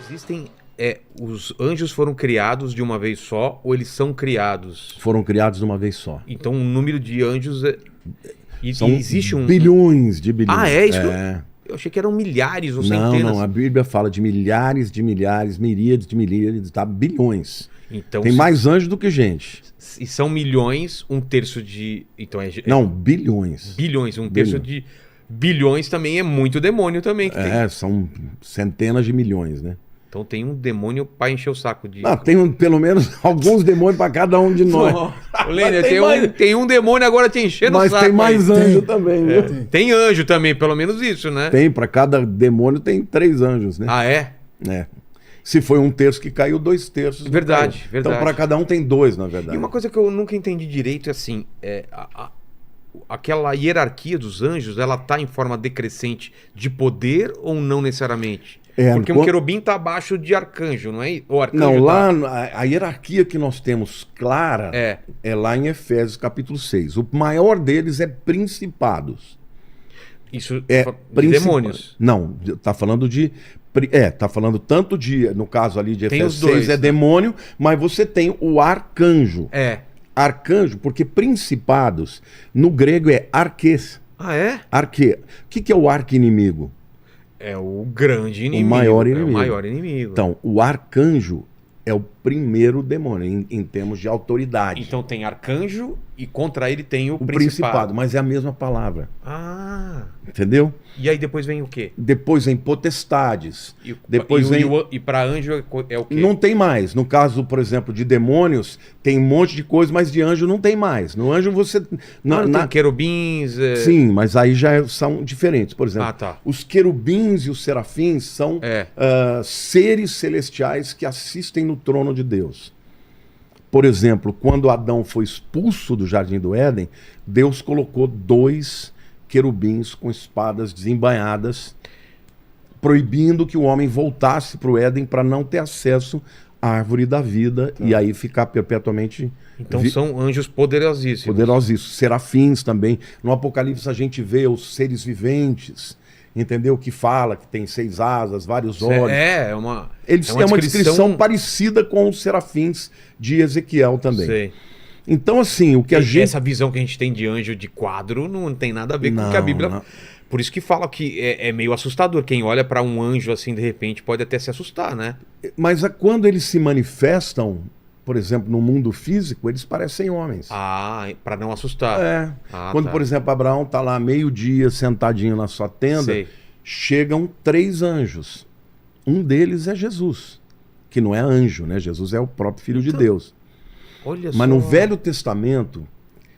Existem. Os anjos foram criados de uma vez só ou eles são criados? Foram criados de uma vez só. Então o número de anjos São existe bilhões de bilhões. Ah, é isso? Eu achei que eram milhares ou centenas. Não, a Bíblia fala de milhares, miríades de miríades, tá? Bilhões. Então, tem mais anjos do que gente. E são milhões, um terço de... Então Não, bilhões. Bilhões, um terço de bilhões também é muito demônio também. São centenas de milhões, né? Então tem um demônio pra encher o saco de... Não, tem pelo menos alguns demônios pra cada um de nós. Lênia, tem um demônio agora te enchendo o saco. Mas tem mais anjo também, viu? Tem anjo também, pelo menos isso, né? Tem, pra cada demônio tem 3 anjos, né? Ah, é? É. Se foi um terço que caiu, 2 terços. Verdade, verdade. Então pra cada um tem 2, na verdade. E uma coisa que eu nunca entendi direito é assim, aquela hierarquia dos anjos, ela tá em forma decrescente de poder ou não necessariamente? Porque um querubim tá abaixo de arcanjo, não é? O arcanjo não, lá a hierarquia que nós temos clara é lá em Efésios capítulo 6. O maior deles é principados. Isso é demônios. Não, tá falando de... tá falando tanto de... No caso ali de Efésios 6 é demônio, mas você tem o arcanjo. Arcanjo, porque principados, no grego é arquês. Ah, é? Arquê. O que é o arqui-inimigo? É o grande inimigo. O maior inimigo. É o maior inimigo. Então, o arcanjo é o primeiro demônio, em termos de autoridade. Então tem arcanjo e contra ele tem o principado. Mas é a mesma palavra. Ah. Entendeu? E aí depois vem o quê? Depois vem potestades. E para anjo é o quê? Não tem mais. No caso, por exemplo, de demônios, tem um monte de coisa, mas de anjo não tem mais. No anjo você... tem querubins... Sim, mas aí já são diferentes. Por exemplo, os querubins e os serafins são seres celestiais que assistem no trono de Deus. Por exemplo, quando Adão foi expulso do Jardim do Éden, Deus colocou 2 querubins com espadas desembainhadas, proibindo que o homem voltasse para o Éden para não ter acesso à árvore da vida e aí ficar perpetuamente... Então são anjos poderosíssimos. Poderosíssimos. Serafins também. No Apocalipse a gente vê os seres viventes, entendeu? Que fala que tem 6 asas, vários olhos. É uma descrição parecida com os serafins de Ezequiel também. Sei. Então, assim, o que a gente... Essa visão que a gente tem de anjo de quadro não tem nada a ver com o que a Bíblia... Não. Por isso que fala que é meio assustador. Quem olha para um anjo assim, de repente, pode até se assustar, né? Mas quando eles se manifestam, por exemplo, no mundo físico, eles parecem homens. Ah, para não assustar. Quando, por exemplo, Abraão está lá meio-dia sentadinho na sua tenda, chegam 3 anjos. Um deles é Jesus, que não é anjo, né? Jesus é o próprio Filho de Deus. Mas no Velho Testamento,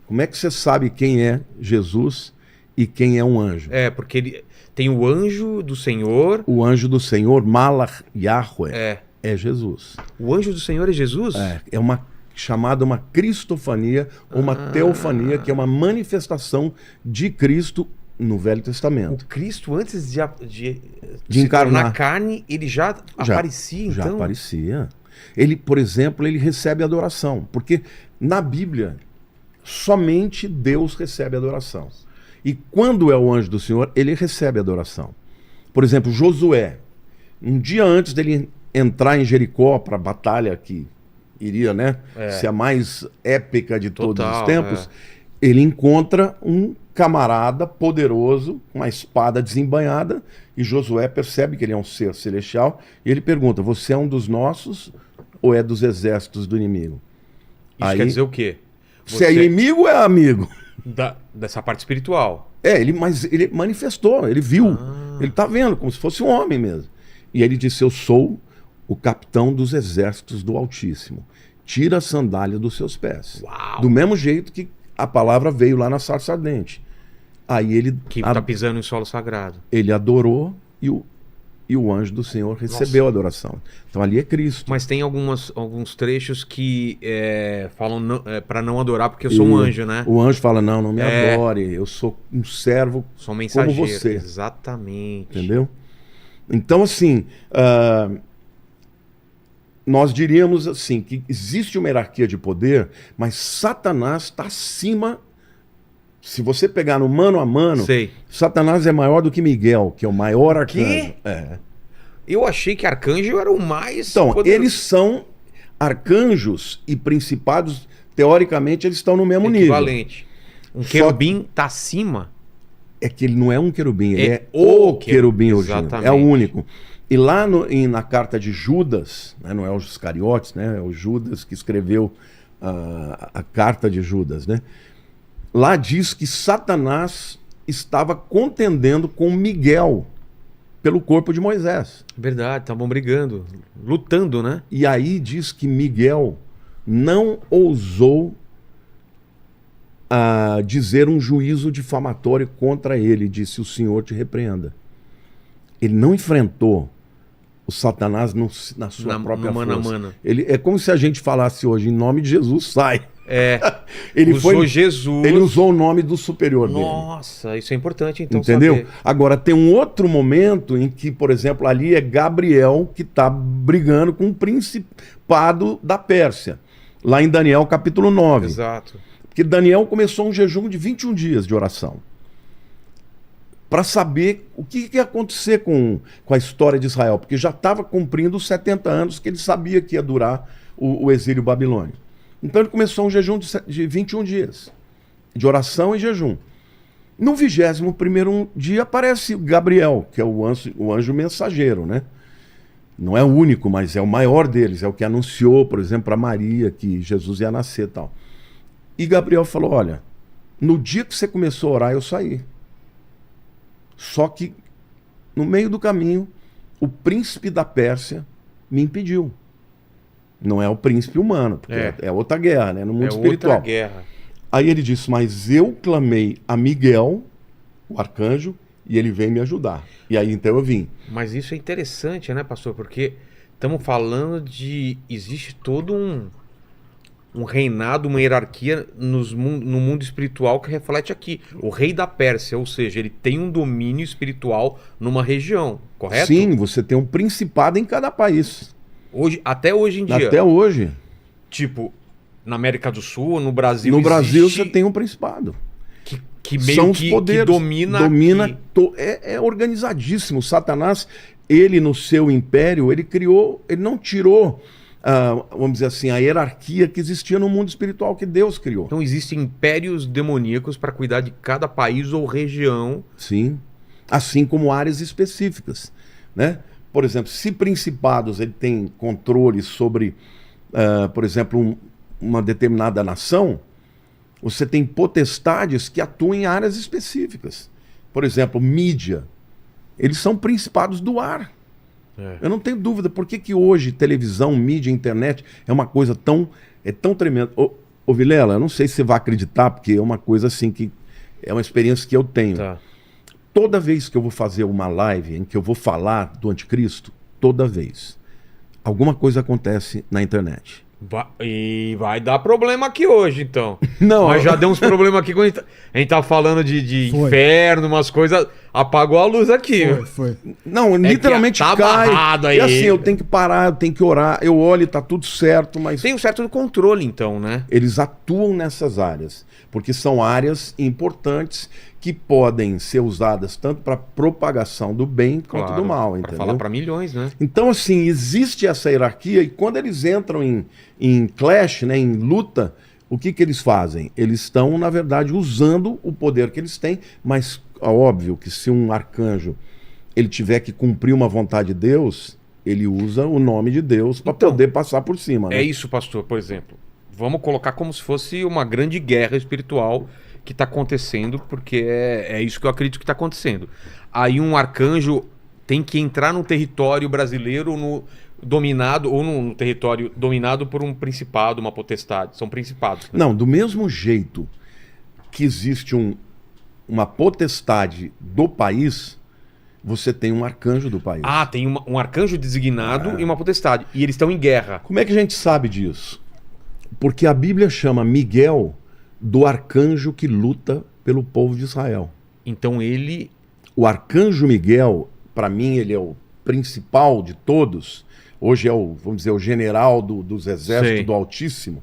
como é que você sabe quem é Jesus e quem é um anjo? Porque ele tem o anjo do Senhor. O anjo do Senhor, Malach Yahweh, é Jesus. O anjo do Senhor é Jesus? É uma chamada uma cristofania, ou uma teofania, que é uma manifestação de Cristo no Velho Testamento. O Cristo, antes de encarnar na carne, ele já aparecia, então? Já aparecia. Ele, por exemplo, ele recebe adoração, porque na Bíblia somente Deus recebe adoração. E quando é o anjo do Senhor, ele recebe adoração. Por exemplo, Josué, um dia antes dele entrar em Jericó para a batalha que iria, né, ser a mais épica de todos os tempos, ele encontra um camarada poderoso, com uma espada desembainhada, e Josué percebe que ele é um ser celestial, e ele pergunta: você é um dos nossos ou é dos exércitos do inimigo? Isso quer dizer o quê? Se é inimigo ou é amigo? Dessa parte espiritual. Mas ele manifestou, ele viu. Ele está vendo, como se fosse um homem mesmo. E ele disse: eu sou o capitão dos exércitos do Altíssimo. Tira a sandália dos seus pés. Uau. Do mesmo jeito que a palavra veio lá na sarça ardente. Aí ele... Que está pisando em solo sagrado. Ele adorou e o anjo do Senhor recebeu a adoração. Então ali é Cristo. Mas tem alguns trechos que falam para não adorar porque eu sou um anjo, né? O anjo fala: não me adore, eu sou um servo sou um mensageiro, como você. Exatamente. Entendeu? Então, assim, nós diríamos assim, que existe uma hierarquia de poder, mas Satanás está acima. Se você pegar no mano a mano, Satanás é maior do que Miguel, que é o maior arcanjo. Eu achei que arcanjo era o mais Então, poderoso. eles são arcanjos e principados, teoricamente, eles estão no mesmo nível. Equivalente. Um querubim tá acima. É que ele não é um querubim, ele é o querubim ungido. Exatamente. É o único. E lá na carta de Judas, né, não é os Iscariotes, né, é o Judas que escreveu a carta de Judas, né? Lá diz que Satanás estava contendendo com Miguel pelo corpo de Moisés. Verdade, estavam brigando, lutando, né? E aí diz que Miguel não ousou dizer um juízo difamatório contra ele, disse: o Senhor te repreenda. Ele não enfrentou o Satanás na sua própria força. Mano a mano. É como se a gente falasse hoje, em nome de Jesus, sai. Ele usou Jesus. Ele usou o nome do superior dele. Nossa, isso é importante então. Entendeu? Saber. Agora, tem um outro momento em que, por exemplo, ali é Gabriel que está brigando com o principado da Pérsia. Lá em Daniel capítulo 9. Exato. Porque Daniel começou um jejum de 21 dias de oração. Para saber o que ia acontecer com a história de Israel. Porque já estava cumprindo os 70 anos que ele sabia que ia durar o exílio babilônico. Então ele começou um jejum de 21 dias. De oração e jejum. No 21º dia aparece Gabriel, que é o anjo mensageiro, né? Não é o único, mas é o maior deles. É o que anunciou, por exemplo, para Maria que Jesus ia nascer e tal. E Gabriel falou: olha, no dia que você começou a orar, eu saí. Só que, no meio do caminho, o príncipe da Pérsia me impediu. Não é o príncipe humano, porque é outra guerra, né? No mundo espiritual. Outra guerra. Aí ele disse: mas eu clamei a Miguel, o arcanjo, e ele veio me ajudar. E aí então eu vim. Mas isso é interessante, né, pastor? Porque estamos falando de... Existe todo um reinado, uma hierarquia no mundo espiritual que reflete aqui. O rei da Pérsia, ou seja, ele tem um domínio espiritual numa região, correto? Sim, você tem um principado em cada país. Até hoje em dia. Até hoje. Tipo, na América do Sul, no Brasil. No Brasil você tem um principado. Que meio são os poderes, que domina é organizadíssimo. Satanás, ele no seu império, ele não tirou, vamos dizer assim, a hierarquia que existia no mundo espiritual que Deus criou. Então existem impérios demoníacos para cuidar de cada país ou região. Sim, assim como áreas específicas, né? Por exemplo, se principados ele tem controle sobre, por exemplo, uma determinada nação, você tem potestades que atuam em áreas específicas. Por exemplo, mídia. Eles são principados do ar. Eu não tenho dúvida. Por que hoje televisão, mídia, internet é uma coisa tão tremenda? Ô Vilela, eu não sei se você vai acreditar, porque é uma coisa assim que é uma experiência que eu tenho. Tá. Toda vez que eu vou fazer uma live em que eu vou falar do anticristo, toda vez, alguma coisa acontece na internet. E vai dar problema aqui hoje, então. Não. Mas já deu uns problemas aqui quando a gente tá falando de inferno, umas coisas. Apagou a luz aqui. Foi. Não, literalmente tá cai. Barrado aí. E assim, eu tenho que parar, eu tenho que orar. Eu olho e tá tudo certo, mas... Tem um certo controle, então, né? Eles atuam nessas áreas, porque são áreas importantes que podem ser usadas tanto para propagação do bem quanto do mal, entendeu? Para falar para milhões, né? Então, assim, existe essa hierarquia e quando eles entram em clash, né, em luta, o que eles fazem? Eles estão, na verdade, usando o poder que eles têm, mas é óbvio que se um arcanjo ele tiver que cumprir uma vontade de Deus, ele usa o nome de Deus para poder passar por cima. Né? É isso, pastor, por exemplo. Vamos colocar como se fosse uma grande guerra espiritual que está acontecendo, porque é isso que eu acredito que está acontecendo. Aí um arcanjo tem que entrar no território brasileiro dominado, ou no território dominado por um principado, uma potestade. São principados. Né? Não, do mesmo jeito que existe uma potestade do país, você tem um arcanjo do país. Ah, tem um arcanjo designado e uma potestade. E eles estão em guerra. Como é que a gente sabe disso? Porque a Bíblia chama Miguel do arcanjo que luta pelo povo de Israel. Então ele... O arcanjo Miguel, para mim, ele é o principal de todos. Hoje é vamos dizer, o general dos exércitos do Altíssimo.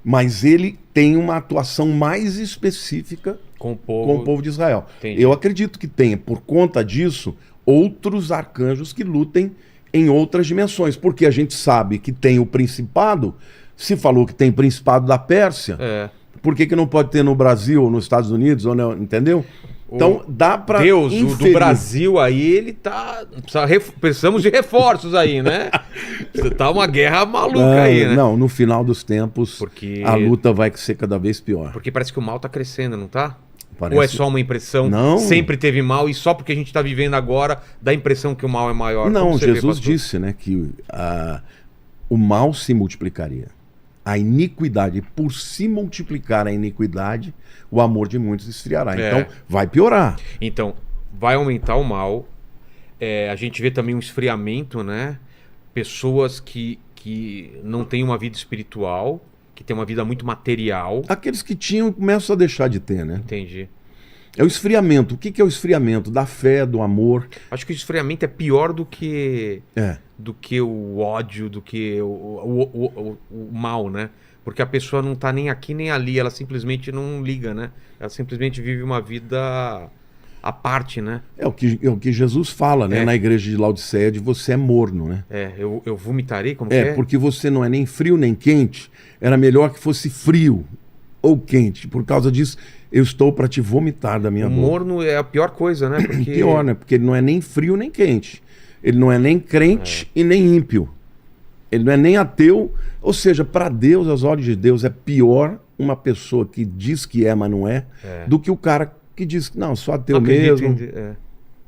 Mas ele tem uma atuação mais específica com o povo de Israel. Entendi. Eu acredito que tenha, por conta disso, outros arcanjos que lutem em outras dimensões. Porque a gente sabe que tem o principado, se falou que tem principado da Pérsia, por que não pode ter no Brasil, ou nos Estados Unidos, ou não, entendeu? Então dá pra Deus, inferir. o do Brasil aí, ele tá... Precisamos de reforços aí, né? Tá uma guerra maluca aí, né? Não, no final dos tempos, a luta vai ser cada vez pior. Porque parece que o mal tá crescendo, não tá? Parece... Ou é só uma impressão? Não. Sempre teve mal e só porque a gente tá vivendo agora dá a impressão que o mal é maior? Não, Jesus disse, né, que o mal se multiplicaria. A iniquidade, por se multiplicar a iniquidade, o amor de muitos esfriará. Então, vai piorar. Então, vai aumentar o mal. A gente vê também um esfriamento, né? Pessoas que não têm uma vida espiritual, que têm uma vida muito material. Aqueles que tinham começam a deixar de ter, né? Entendi. É o esfriamento. O que é o esfriamento? Da fé, do amor. Acho que o esfriamento é pior do que o ódio, do que o mal, né? Porque a pessoa não tá nem aqui nem ali, ela simplesmente não liga, né? Ela simplesmente vive uma vida à parte, né? É o que Jesus fala, né? Na igreja de Laodiceia, de você é morno, né? Eu vomitarei, como que é? Porque você não é nem frio nem quente. Era melhor que fosse frio ou quente. Por causa disso, eu estou para te vomitar da minha boca. O morno é a pior coisa, né? Porque... Pior, né? Porque ele não é nem frio nem quente. Ele não é nem crente e nem ímpio. Ele não é nem ateu. Ou seja, para Deus, aos olhos de Deus, é pior uma pessoa que diz que é, mas não é, do que o cara que diz que não, sou ateu mesmo.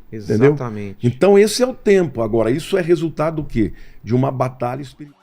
Exatamente. Entendeu? Então esse é o tempo. Agora, isso é resultado do quê? De uma batalha espiritual.